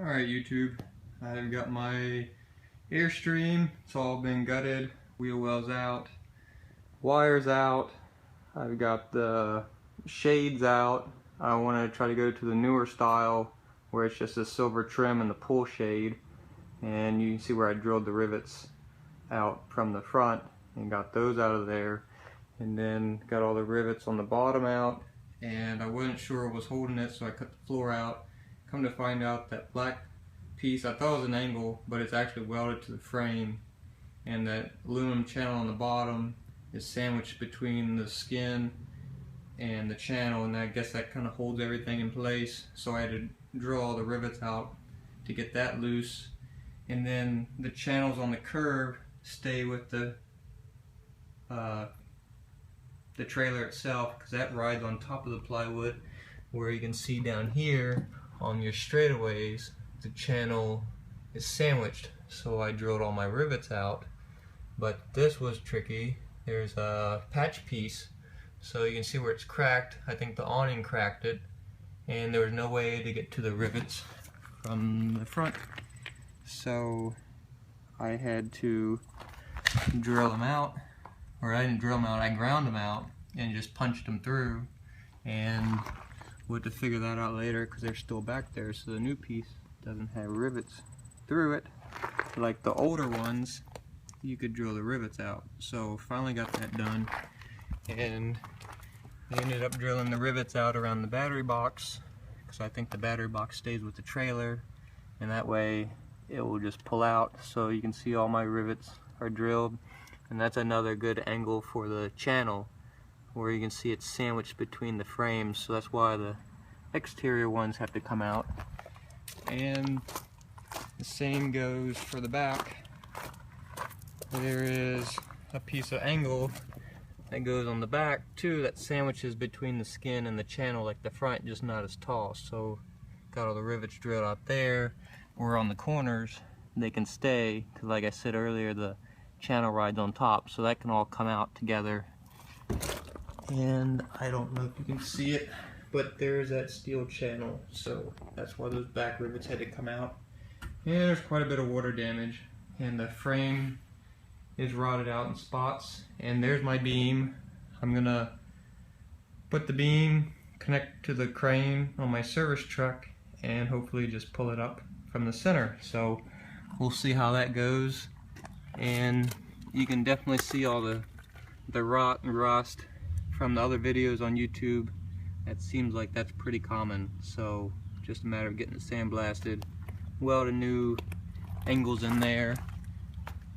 Alright YouTube, I've got my Airstream, it's all been gutted, wheel wells out, wires out, I've got the shades out. I want to try to go to the newer style where it's just a silver trim and the pull shade, and you can see where I drilled the rivets out from the front and got those out of there, and then got all the rivets on the bottom out, and I wasn't sure what was holding it, so I cut the floor out. Come to find out that black piece, I thought it was an angle, but it's actually welded to the frame, and that aluminum channel on the bottom is sandwiched between the skin and the channel, and I guess that kind of holds everything in place. So I had to drill all the rivets out to get that loose, and then the channels on the curve stay with the trailer itself, because that rides on top of the plywood, where you can see down here on your straightaways the channel is sandwiched. So I drilled all my rivets out, but this was tricky. There's a patch piece, so you can see where it's cracked. I think the awning cracked it, and there was no way to get to the rivets from the front, so I had to drill them out. Or I didn't drill them out, I ground them out and just punched them through, and we'll have to figure that out later because they're still back there, so the new piece doesn't have rivets through it. Like the older ones, you could drill the rivets out. So finally got that done, and I ended up drilling the rivets out around the battery box, because I think the battery box stays with the trailer, and that way it will just pull out. So you can see all my rivets are drilled, and that's another good angle for the channel, where you can see it's sandwiched between the frames, so that's why the exterior ones have to come out. And the same goes for the back. There is a piece of angle that goes on the back too, that sandwiches between the skin and the channel like the front, just not as tall. So got all the rivets drilled out there, or on the corners they can stay, because like I said earlier, the channel rides on top, so that can all come out together. And I don't know if you can see it, but there's that steel channel, so that's why those back rivets had to come out. And there's quite a bit of water damage, and the frame is rotted out in spots. And there's my beam. I'm gonna put the beam, connect to the crane on my service truck, and hopefully just pull it up from the center. So we'll see how that goes. And you can definitely see all the rot and rust from the other videos on YouTube. It seems like that's pretty common, so just a matter of getting it sandblasted, weld a new angles in there,